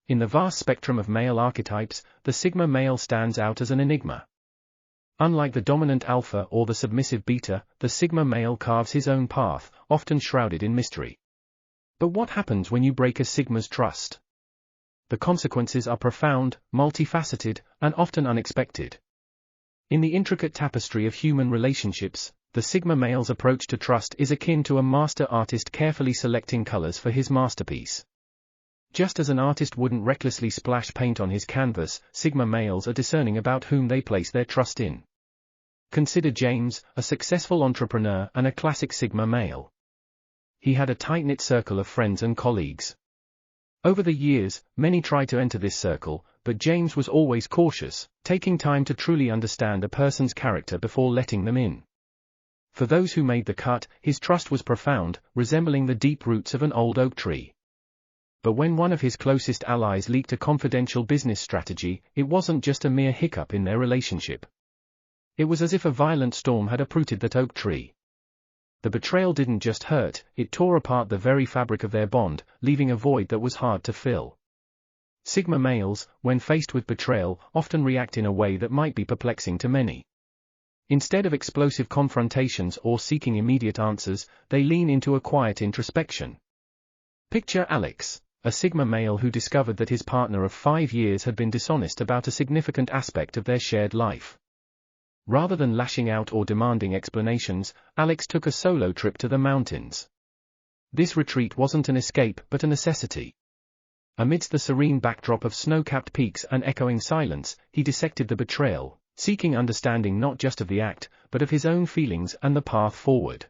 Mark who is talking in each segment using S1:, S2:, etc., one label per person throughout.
S1: In the vast spectrum of male archetypes, the Sigma male stands out as an enigma. Unlike the dominant alpha or the submissive beta, the Sigma male carves his own path, often shrouded in mystery. But what happens when you break a Sigma's trust? The consequences are profound, multifaceted, and often unexpected. In the intricate tapestry of human relationships, the Sigma male's approach to trust is akin to a master artist carefully selecting colors for his masterpiece. Just as an artist wouldn't recklessly splash paint on his canvas, Sigma males are discerning about whom they place their trust in. Consider James, a successful entrepreneur and a classic Sigma male. He had a tight-knit circle of friends and colleagues. Over the years, many tried to enter this circle, but James was always cautious, taking time to truly understand a person's character before letting them in. For those who made the cut, his trust was profound, resembling the deep roots of an old oak tree. But when one of his closest allies leaked a confidential business strategy, it wasn't just a mere hiccup in their relationship. It was as if a violent storm had uprooted that oak tree. The betrayal didn't just hurt, it tore apart the very fabric of their bond, leaving a void that was hard to fill. Sigma males, when faced with betrayal, often react in a way that might be perplexing to many. Instead of explosive confrontations or seeking immediate answers, they lean into a quiet introspection. Picture Alex, a Sigma male who discovered that his partner of 5 years had been dishonest about a significant aspect of their shared life. Rather than lashing out or demanding explanations, Alex took a solo trip to the mountains. This retreat wasn't an escape but a necessity. Amidst the serene backdrop of snow-capped peaks and echoing silence, he dissected the betrayal, seeking understanding not just of the act, but of his own feelings and the path forward.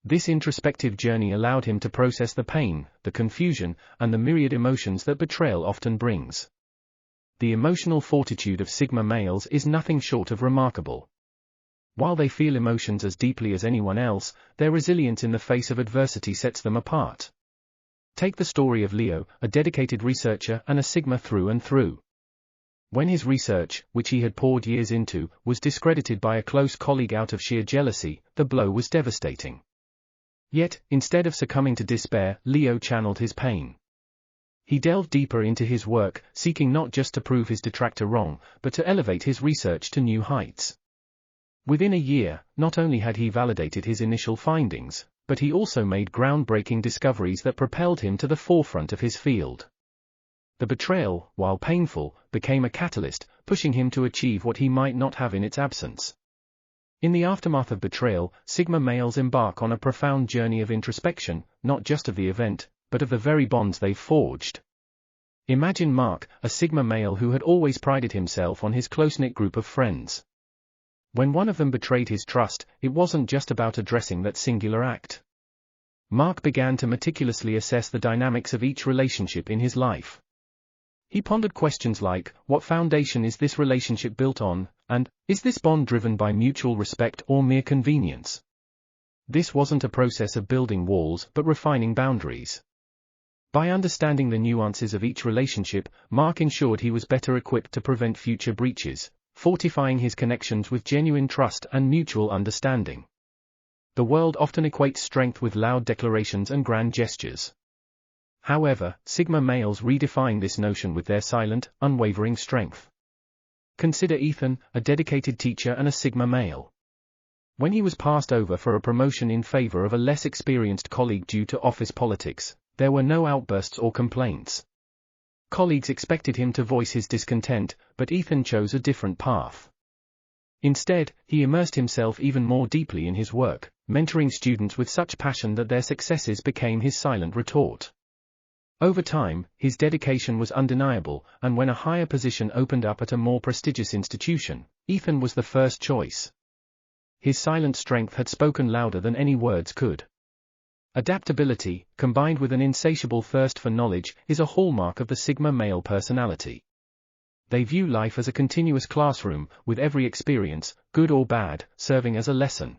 S1: This introspective journey allowed him to process the pain, the confusion, and the myriad emotions that betrayal often brings. The emotional fortitude of Sigma males is nothing short of remarkable. While they feel emotions as deeply as anyone else, their resilience in the face of adversity sets them apart. Take the story of Leo, a dedicated researcher and a Sigma through and through. When his research, which he had poured years into, was discredited by a close colleague out of sheer jealousy, the blow was devastating. Yet, instead of succumbing to despair, Leo channeled his pain. He delved deeper into his work, seeking not just to prove his detractor wrong, but to elevate his research to new heights. Within a year, not only had he validated his initial findings, but he also made groundbreaking discoveries that propelled him to the forefront of his field. The betrayal, while painful, became a catalyst, pushing him to achieve what he might not have in its absence. In the aftermath of betrayal, Sigma males embark on a profound journey of introspection, not just of the event, but of the very bonds they've forged. Imagine Mark, a Sigma male who had always prided himself on his close-knit group of friends. When one of them betrayed his trust, it wasn't just about addressing that singular act. Mark began to meticulously assess the dynamics of each relationship in his life. He pondered questions like, what foundation is this relationship built on, and, is this bond driven by mutual respect or mere convenience? This wasn't a process of building walls but refining boundaries. By understanding the nuances of each relationship, Mark ensured he was better equipped to prevent future breaches, fortifying his connections with genuine trust and mutual understanding. The world often equates strength with loud declarations and grand gestures. However, Sigma males redefine this notion with their silent, unwavering strength. Consider Ethan, a dedicated teacher and a Sigma male. When he was passed over for a promotion in favor of a less experienced colleague due to office politics, there were no outbursts or complaints. Colleagues expected him to voice his discontent, but Ethan chose a different path. Instead, he immersed himself even more deeply in his work, mentoring students with such passion that their successes became his silent retort. Over time, his dedication was undeniable, and when a higher position opened up at a more prestigious institution, Ethan was the first choice. His silent strength had spoken louder than any words could. Adaptability, combined with an insatiable thirst for knowledge, is a hallmark of the Sigma male personality. They view life as a continuous classroom, with every experience, good or bad, serving as a lesson.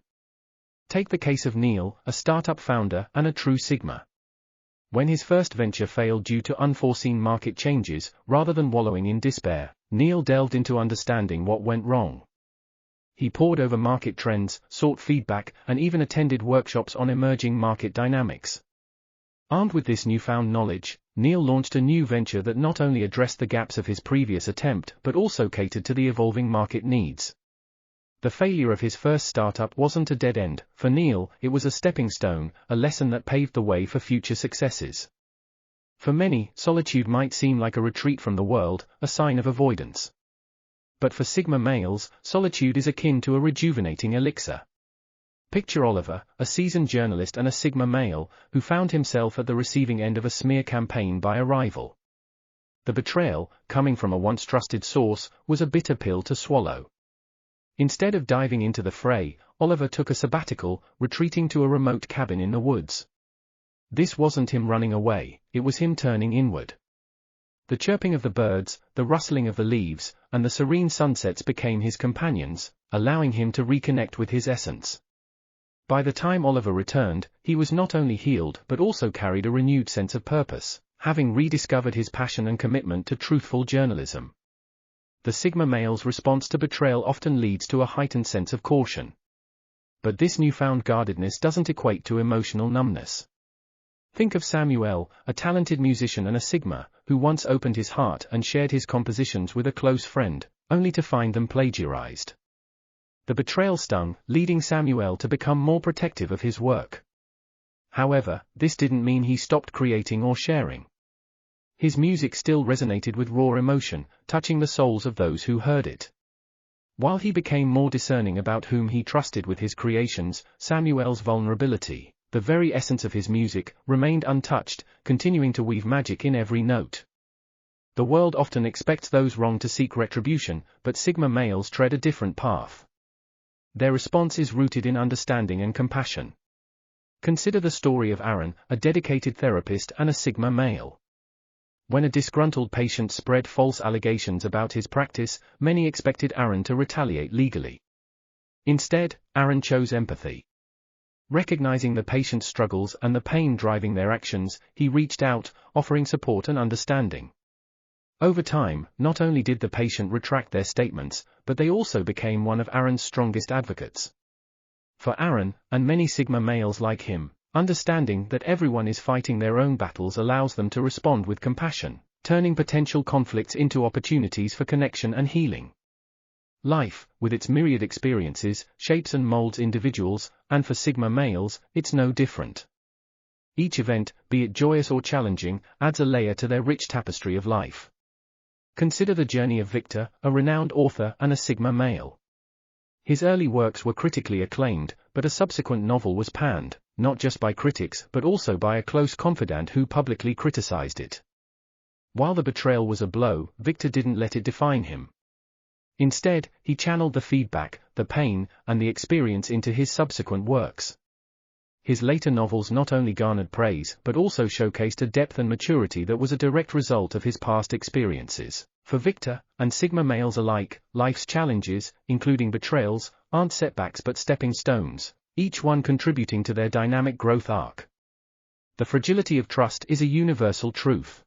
S1: Take the case of Neil, a startup founder and a true Sigma. When his first venture failed due to unforeseen market changes, rather than wallowing in despair, Neil delved into understanding what went wrong. He pored over market trends, sought feedback, and even attended workshops on emerging market dynamics. Armed with this newfound knowledge, Neil launched a new venture that not only addressed the gaps of his previous attempt but also catered to the evolving market needs. The failure of his first startup wasn't a dead end. For Neil, it was a stepping stone, a lesson that paved the way for future successes. For many, solitude might seem like a retreat from the world, a sign of avoidance. But for Sigma males, solitude is akin to a rejuvenating elixir. Picture Oliver, a seasoned journalist and a Sigma male, who found himself at the receiving end of a smear campaign by a rival. The betrayal, coming from a once trusted source, was a bitter pill to swallow. Instead of diving into the fray, Oliver took a sabbatical, retreating to a remote cabin in the woods. This wasn't him running away, it was him turning inward. The chirping of the birds, the rustling of the leaves, and the serene sunsets became his companions, allowing him to reconnect with his essence. By the time Oliver returned, he was not only healed but also carried a renewed sense of purpose, having rediscovered his passion and commitment to truthful journalism. The Sigma male's response to betrayal often leads to a heightened sense of caution. But this newfound guardedness doesn't equate to emotional numbness. Think of Samuel, a talented musician and a Sigma, who once opened his heart and shared his compositions with a close friend, only to find them plagiarized. The betrayal stung, leading Samuel to become more protective of his work. However, this didn't mean he stopped creating or sharing. His music still resonated with raw emotion, touching the souls of those who heard it. While he became more discerning about whom he trusted with his creations, Samuel's vulnerability, the very essence of his music, remained untouched, continuing to weave magic in every note. The world often expects those wronged to seek retribution, but Sigma males tread a different path. Their response is rooted in understanding and compassion. Consider the story of Aaron, a dedicated therapist and a Sigma male. When a disgruntled patient spread false allegations about his practice, many expected Aaron to retaliate legally. Instead, Aaron chose empathy. Recognizing the patient's struggles and the pain driving their actions, he reached out, offering support and understanding. Over time, not only did the patient retract their statements, but they also became one of Aaron's strongest advocates. For Aaron, and many Sigma males like him, understanding that everyone is fighting their own battles allows them to respond with compassion, turning potential conflicts into opportunities for connection and healing. Life, with its myriad experiences, shapes and molds individuals, and for Sigma males, it's no different. Each event, be it joyous or challenging, adds a layer to their rich tapestry of life. Consider the journey of Victor, a renowned author and a Sigma male. His early works were critically acclaimed, but a subsequent novel was panned, not just by critics but also by a close confidant who publicly criticized it. While the betrayal was a blow, Victor didn't let it define him. Instead, he channeled the feedback, the pain, and the experience into his subsequent works. His later novels not only garnered praise but also showcased a depth and maturity that was a direct result of his past experiences. For Victor, and Sigma males alike, life's challenges, including betrayals, aren't setbacks but stepping stones, each one contributing to their dynamic growth arc. The fragility of trust is a universal truth.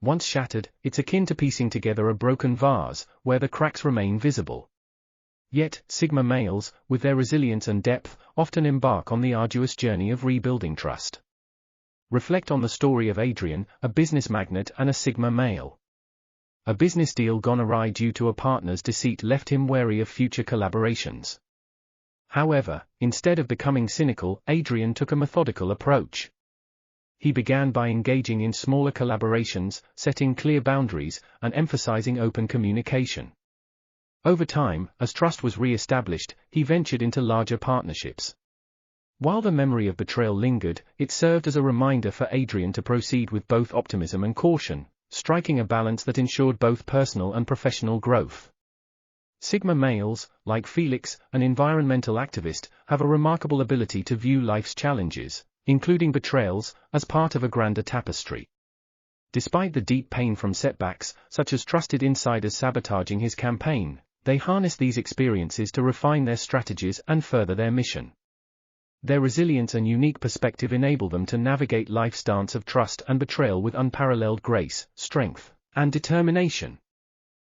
S1: Once shattered, it's akin to piecing together a broken vase, where the cracks remain visible. Yet, Sigma males, with their resilience and depth, often embark on the arduous journey of rebuilding trust. Reflect on the story of Adrian, a business magnate and a Sigma male. A business deal gone awry due to a partner's deceit left him wary of future collaborations. However, instead of becoming cynical, Adrian took a methodical approach. He began by engaging in smaller collaborations, setting clear boundaries, and emphasizing open communication. Over time, as trust was re-established, he ventured into larger partnerships. While the memory of betrayal lingered, it served as a reminder for Adrian to proceed with both optimism and caution, striking a balance that ensured both personal and professional growth. Sigma males, like Felix, an environmental activist, have a remarkable ability to view life's challenges, including betrayals, as part of a grander tapestry. Despite the deep pain from setbacks, such as trusted insiders sabotaging his campaign, they harness these experiences to refine their strategies and further their mission. Their resilience and unique perspective enable them to navigate life's dance of trust and betrayal with unparalleled grace, strength, and determination.